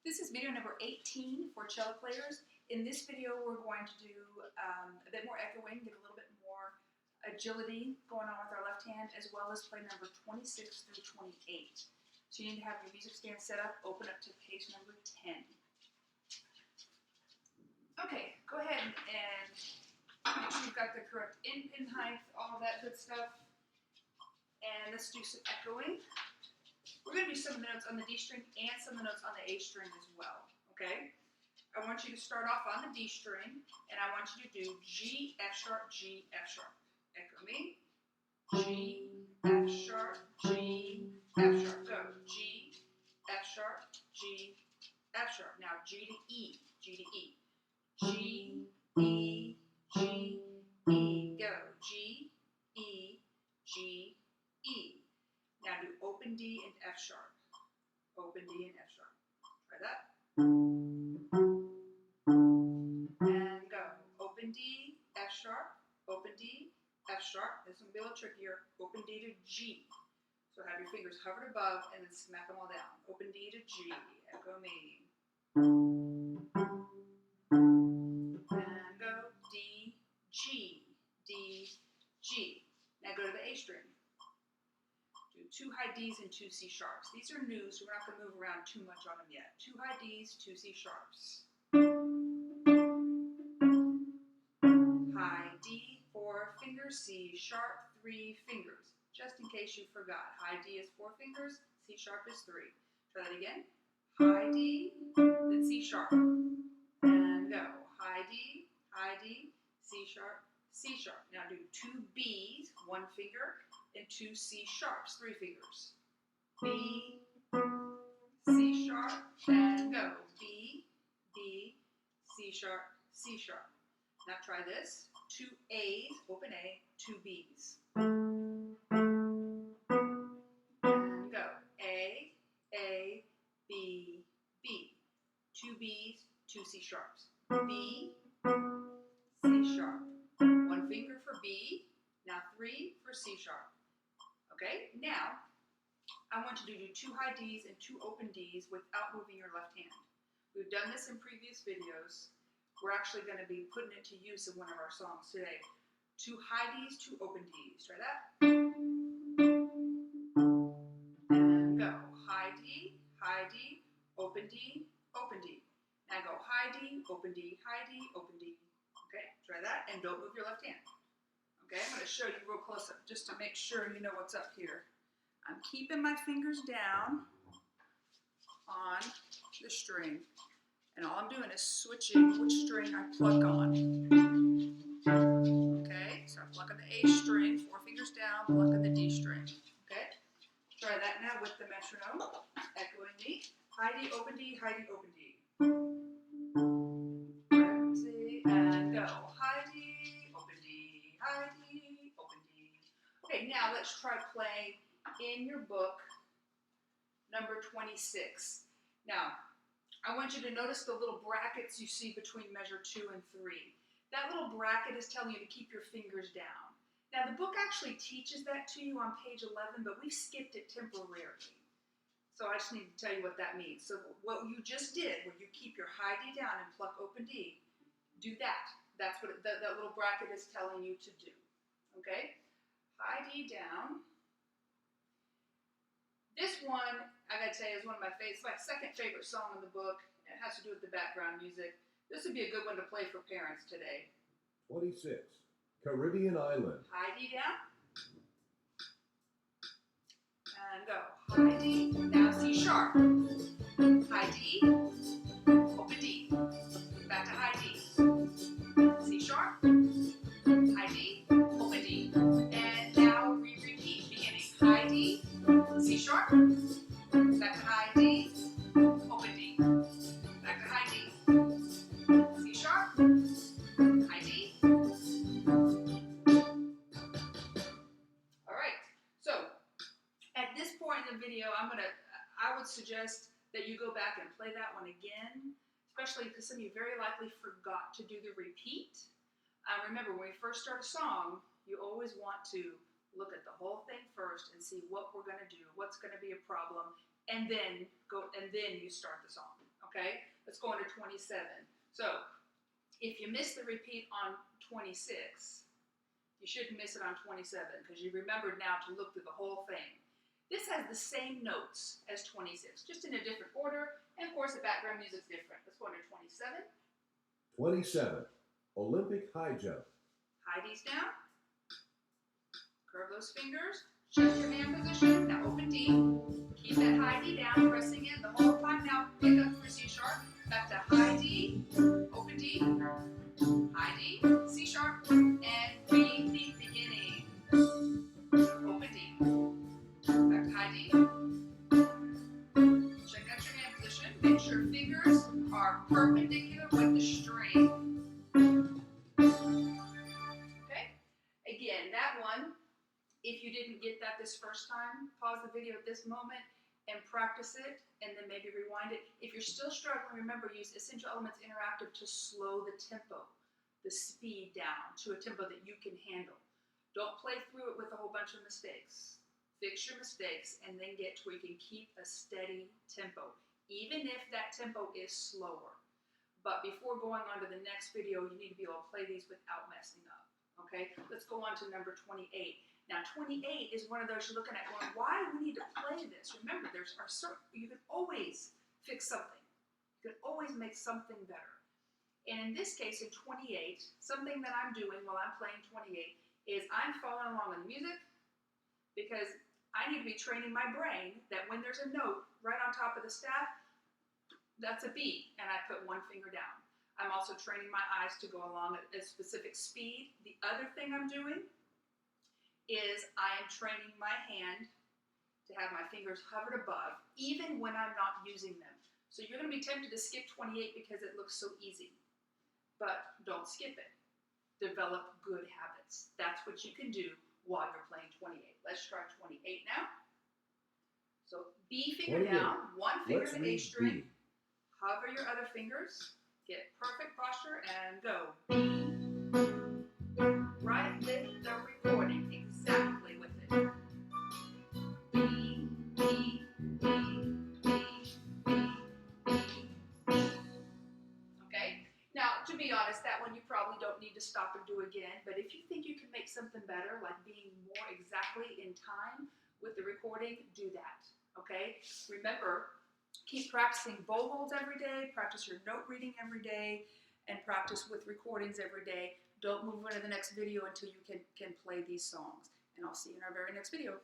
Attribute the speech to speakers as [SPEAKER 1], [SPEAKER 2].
[SPEAKER 1] This is video number 18 for cello players. In this video, we're going to do a bit more echoing, get a little bit more agility going on with our left hand, as well as play number 26 through 28. So you need to have your music stand set up, open up to page number 10. Okay, go ahead and make sure you've got the correct in height, all that good stuff. And let's do some echoing. We're going to do some of the notes on the D string and some of the notes on the A string as well, okay? I want you to start off on the D string, and I want you to do G, F sharp, G, F sharp. Echo me. G, F sharp, G, F sharp. Go. G, F sharp, G, F sharp. Now G to E, G to E. G, E, G, E. Go. G, E, G, E. Now do open D and F sharp. Open D and F sharp. Try that. And go. Open D, F sharp, open D, F sharp. This is going to be a little trickier. Open D to G. So have your fingers hovered above and then smack them all down. Open D to G. Echo me. And go D, G, D, G. Now go to the A string. Do 2 high Ds and 2 C sharps. These are new, so we're not going to move around too much on them yet. 2 high Ds, 2 C sharps. High D, 4 fingers, C sharp, 3 fingers. Just in case you forgot, high D is 4 fingers, C sharp is 3. Try that again. High D, then C sharp. And go. High D, C sharp, C sharp. Now do 2 Bs, 1 finger, and 2 C sharps, 3 fingers. B, C sharp, and go. B, B, C sharp, C sharp. Now try this. 2 A's, open A, 2 B's. And go. A, B, B. 2 B's, 2 C sharps. B, C sharp. 1 finger for B. Now 3 for C sharp. Okay, now I want you to do 2 high Ds and 2 open Ds without moving your left hand. We've done this in previous videos. We're actually going to be putting it to use in one of our songs today. 2 high Ds, 2 open Ds. Try that. And go. High D, open D, open D. Now go high D, open D, open D. Okay, try that, and don't move your left hand. Okay, I'm going to show you real close up just to make sure you know what's up here. I'm keeping my fingers down on the string, and all I'm doing is switching which string I pluck on. Okay, so I'm plucking the A string, 4 fingers down, plucking the D string. Okay, try that now with the metronome, echoing me. High D, open D, open D. And go. High D, open D, open D. Okay, now let's try playing in your book number 26. Now, I want you to notice the little brackets you see between measure 2 and 3. That little bracket is telling you to keep your fingers down. Now, the book actually teaches that to you on page 11, but we've skipped it temporarily. So I just need to tell you what that means. So what you just did, where you keep your high D down and pluck open D, do that. That's what that little bracket is telling you to do. Okay? High D down. This one, I gotta say, is one of my favorites. It's my second favorite song in the book. It has to do with the background music. This would be a good one to play for parents today.
[SPEAKER 2] 26. Caribbean Island.
[SPEAKER 1] High D down. And go. High D. Now C sharp. High D. Open D. Back to high D. C sharp. High D. Open D. And now we repeat. Beginning. High D. C sharp. Back to high D. Open D. Back to high D. C sharp. High D. Alright. So at this point in the video, I would suggest that you go back and play that one again, especially because some of you very likely forgot to do the repeat. Remember, when we first start a song, you always want to look at the whole thing first and see what we're going to do, what's going to be a problem, and then you start the song. Okay, let's go into 27. So if you miss the repeat on 26, you shouldn't miss it on 27 because you remembered now to look through the whole thing. This has the same notes as 26, just in a different order, and of course the background music's different. Let's go into 27.
[SPEAKER 2] 27. Olympic high jump.
[SPEAKER 1] High D's down. Curve those fingers. Shift your hand position. Now open D. Keep that high D down, pressing in the whole time. Now pick up for C sharp. Back to high D, open D, high D, C sharp, and repeat beginning. Open D. Back to high D. Check out your hand position. Make sure fingers are perpendicular with the string. Okay? Again, that one, if you didn't get that this first time, pause the video at this moment and practice it, and then maybe rewind it. If you're still struggling, remember, use Essential Elements Interactive to slow the tempo, the speed down to a tempo that you can handle. Don't play through it with a whole bunch of mistakes. Fix your mistakes and then get to where you can keep a steady tempo, even if that tempo is slower. But before going on to the next video, you need to be able to play these without messing up. Okay, let's go on to number 28. Now 28 is one of those you're looking at going, why do we need to play this? Remember, you can always fix something. You can always make something better. And in this case, in 28, something that I'm doing while I'm playing 28 is I'm following along with the music because I need to be training my brain that when there's a note right on top of the staff, that's a B, and I put one finger down. I'm also training my eyes to go along at a specific speed. The other thing I'm doing is I am training my hand to have my fingers hovered above, even when I'm not using them. So you're going to be tempted to skip 28 because it looks so easy. But don't skip it. Develop good habits. That's what you can do while you're playing 28. Let's try 28 now. So B finger
[SPEAKER 2] 28.
[SPEAKER 1] down, one finger
[SPEAKER 2] Let's
[SPEAKER 1] to A
[SPEAKER 2] read
[SPEAKER 1] string.
[SPEAKER 2] B.
[SPEAKER 1] Hover your other fingers. Get perfect posture and go. Right with the recording, exactly with it. B, B, B, B, B, B. Okay? Now, to be honest, that one you probably don't need to stop and do again, but if you think you can make something better, like being more exactly in time with the recording, do that. Okay? Remember, keep practicing bow holds every day, practice your note reading every day, and practice with recordings every day. Don't move on to the next video until you can play these songs. And I'll see you in our very next video.